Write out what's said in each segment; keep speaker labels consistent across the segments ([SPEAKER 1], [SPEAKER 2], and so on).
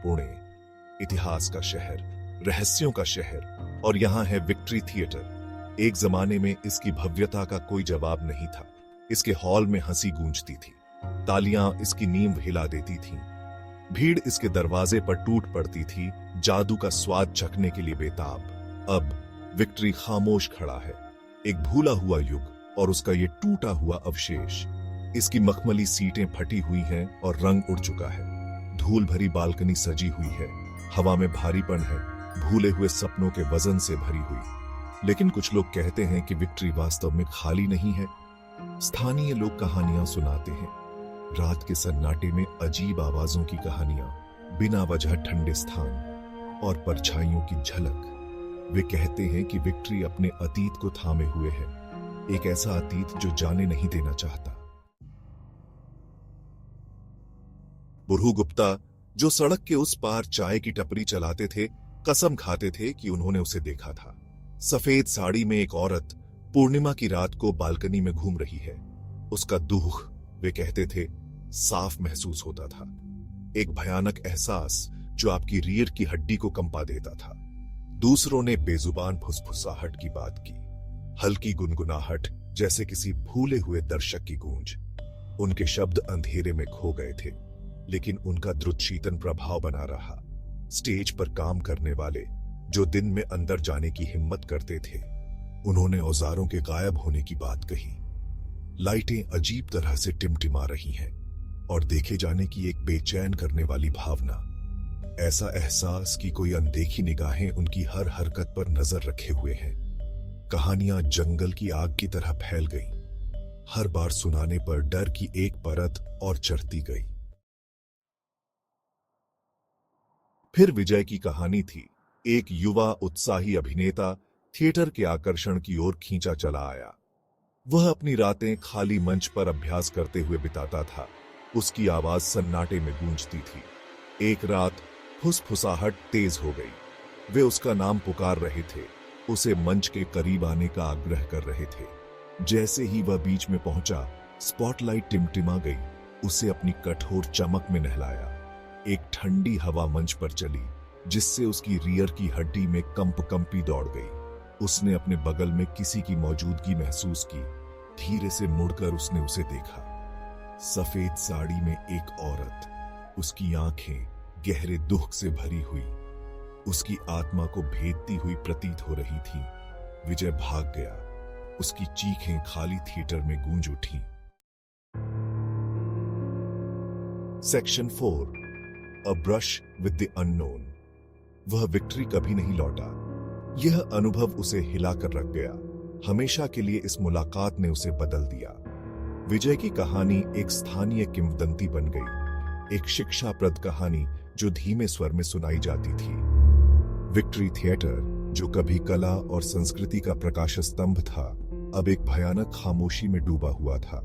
[SPEAKER 1] पुणे, इतिहास का शहर, रहस्यों का शहर, और यहाँ है विक्ट्री थिएटर। एक जमाने में इसकी भव्यता का कोई जवाब नहीं था। इसके हॉल में हंसी गूंजती थी, तालियां इसकी नींव हिला देती थीं, भीड़ इसके दरवाजे पर टूट पड़ती थी, जादू का स्वाद चखने के लिए बेताब। अब विक्ट्री खामोश खड़ा है, एक भूला हुआ युग और उसका ये टूटा हुआ अवशेष। इसकी मखमली सीटें फटी हुई हैं और रंग उड़ चुका है। धूल भरी बालकनी सजी हुई है, हवा में भारीपन है, भूले हुए सपनों के वजन से भरी हुई। लेकिन कुछ लोग कहते हैं कि विक्ट्री वास्तव में खाली नहीं है। स्थानीय लोग कहानियां सुनाते हैं, रात के सन्नाटे में अजीब आवाजों की कहानियां, बिना वजह ठंडे स्थान और परछाइयों की झलक। वे कहते हैं कि विक्ट्री अपने अतीत को थामे हुए है, एक ऐसा अतीत जो जाने नहीं देना चाहता। बुरहू गुप्ता, जो सड़क के उस पार चाय की टपरी चलाते थे, कसम खाते थे कि उन्होंने उसे देखा था। सफेद साड़ी में एक औरत पूर्णिमा की रात को बालकनी में घूम रही है। उसका दुख, वे कहते थे, साफ महसूस होता था। एक भयानक एहसास जो आपकी रीढ़ की हड्डी को कंपा देता था। दूसरों ने बेजुबान फुसफुसाहट की बात की, हल्की गुनगुनाहट, जैसे किसी भूले हुए दर्शक की गूंज। उनके शब्द अंधेरे में खो गए थे, लेकिन उनका द्रुतशीतन प्रभाव बना रहा। स्टेज पर काम करने वाले, जो दिन में अंदर जाने की हिम्मत करते थे, उन्होंने औजारों के गायब होने की बात कही। लाइटें अजीब तरह से टिमटिमा रही हैं और देखे जाने की एक बेचैन करने वाली भावना। ऐसा एहसास कि कोई अनदेखी निगाहें उनकी हर हरकत पर नजर रखे हुए हैं। कहानियां जंगल की आग की तरह फैल गईं। हर बार सुनाने पर डर की एक परत और चढ़ती गई। फिर विजय की कहानी थी। एक युवा उत्साही अभिनेता थिएटर के आकर्षण की ओर खींचा चला आया। वह अपनी रातें खाली मंच पर अभ्यास करते हुए बिताता था। उसकी आवाज सन्नाटे में गूंजती थी। एक रात फुसफुसाहट तेज हो गई। वे उसका नाम पुकार रहे थे, उसे मंच के करीब आने का आग्रह कर रहे थे। जैसे ही वह बीच में पहुंचा, स्पॉटलाइट टिमटिमा गई, उसे अपनी कठोर चमक में नहलाया। एक ठंडी हवा मंच पर चली, जिससे उसकी रीढ़ की हड्डी में कंपी दौड़ गई। उसने अपने बगल में किसी की मौजूदगी महसूस की। धीरे से मुड़कर उसने उसे देखा। सफेद साड़ी में एक औरत, उसकी आंखें गहरे दुख से भरी हुई, उसकी आत्मा को भेदती हुई प्रतीत हो रही थी। विजय भाग गया। उसकी चीखें खाली थिएटर में गूंज उठी। Section 4, a brush with the unknown. वह विक्ट्री कभी नहीं लौटा। यह अनुभव उसे हिलाकर रख गया। हमेशा के लिए इस मुलाकात ने उसे बदल दिया। विजय की कहानी एक स्थानीय किंवदंती बन गई, एक शिक्षाप्रद कहानी जो धीमे स्वर में सुनाई जाती थी। विक्ट्री थिएटर, जो कभी कला और संस्कृति का प्रकाश स्तंभ था, अब एक भयानक खामोशी में डूबा हुआ था।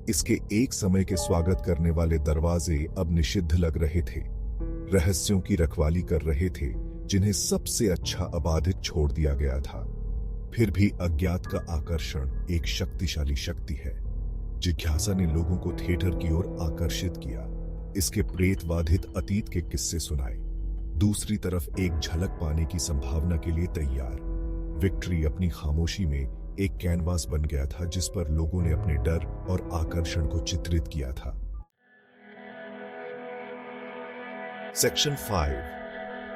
[SPEAKER 1] इसके एक समय के स्वागत करने वाले दरवाजे अब निषिद्ध लग रहे थे, रहस्यों की रखवाली कर रहे थे, जिन्हें सबसे अच्छा अबाधित छोड़ दिया गया था। फिर भी अज्ञात का आकर्षण एक शक्तिशाली शक्ति है। जिज्ञासा ने लोगों को थिएटर की ओर आकर्षित किया, इसके प्रेतवाधित अतीत के किस्से सुनाए, दूसरी तरफ एक झलक पाने की संभावना के लिए तैयार। विक्ट्री अपनी खामोशी में एक कैनवास बन गया था, जिस पर लोगों ने अपने डर और आकर्षण को चित्रित किया था। Section 5,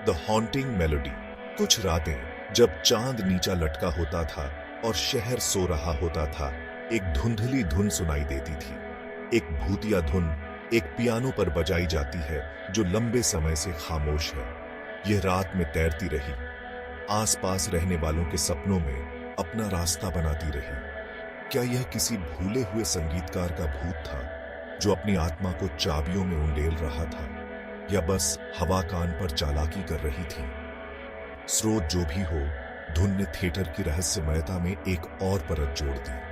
[SPEAKER 1] the haunting melody. कुछ रातें जब चांद नीचा लटका होता था और शहर सो रहा होता था, एक धुंधली धुन सुनाई देती थी। एक भूतिया धुन एक पियानो पर बजाई जाती है, जो लंबे समय से खामोश है। यह रात में तैरती रही, आसपास रहने वालों के सपनों में अपना रास्ता बनाती रही। क्या यह किसी भूले हुए संगीतकार का भूत था, जो अपनी आत्मा को चाबियों में उंडेल रहा था, या बस हवा कान पर चालाकी कर रही थी? स्रोत जो भी हो, धुन ने थिएटर की रहस्यमयता में एक और परत जोड़ दी।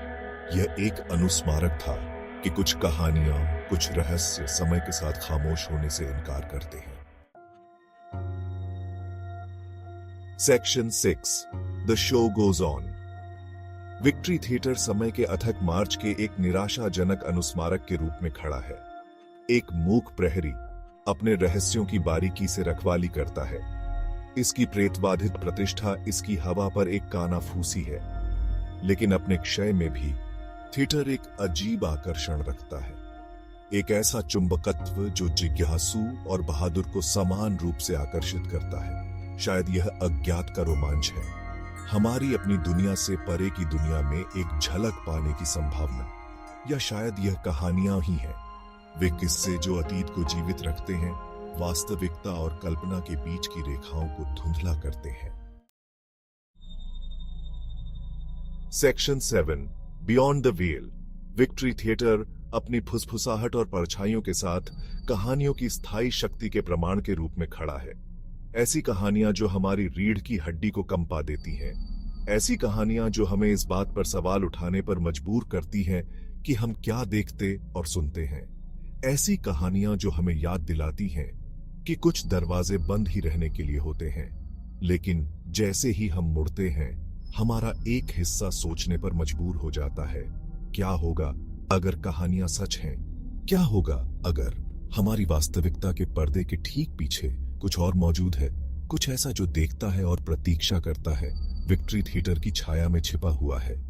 [SPEAKER 1] यह एक अनुस्मारक था कि कुछ कहानियां, कुछ रहस्य समय के साथ खामोश होने से इनकार करते हैं। Section 6, the show goes on. Victory theatre समय के अथक मार्च के एक निराशाजनक अनुस्मारक के रूप में खड़ा है। एक मूक प्रहरी अपने रहस्यों की बारीकी से रखवाली करता है। इसकी प्रेतबाधित प्रतिष्ठा इसकी हवा पर एक कानाफूसी है, लेकिन अपने क्षय में भी थिएटर एक अजीब आकर्षण रखता है, एक ऐसा चुंबकत्व जो जिज्ञासु और बहादुर को समान रूप से आकर्षित करता है। शायद यह अज्ञात का रोमांच है, हमारी अपनी दुनिया से परे की दुनिया में एक झलक पाने की संभावना, या शायद यह कहानियां ही हैं, वे किस्से जो अतीत को जीवित रखते हैं, वास्तविकता और कल्पना के बीच की रेखाओं को धुंधला करते हैं। Section 7 beyond the well. Victory theatre अपनी फुसफुसाहट और परछाइयों के साथ कहानियों की स्थायी शक्ति के प्रमाण के रूप में खड़ा है। ऐसी कहानियां जो हमारी रीढ़ की हड्डी को कंपा देती हैं, ऐसी कहानियां जो हमें इस बात पर सवाल उठाने पर मजबूर करती हैं कि हम क्या देखते और सुनते हैं। ऐसी कहानियां जो हमें याद दिलाती हैं कि कुछ दरवाजे बंद ही रहने के लिए होते हैं, लेकिन जैसे ही हम मुड़ते हैं, हमारा एक हिस्सा सोचने पर मजबूर हो जाता है, क्या होगा अगर कहानियां सच हैं? क्या होगा अगर हमारी वास्तविकता के पर्दे के ठीक पीछे कुछ और मौजूद है, कुछ ऐसा जो देखता है और प्रतीक्षा करता है, विक्ट्री थिएटर की छाया में छिपा हुआ है।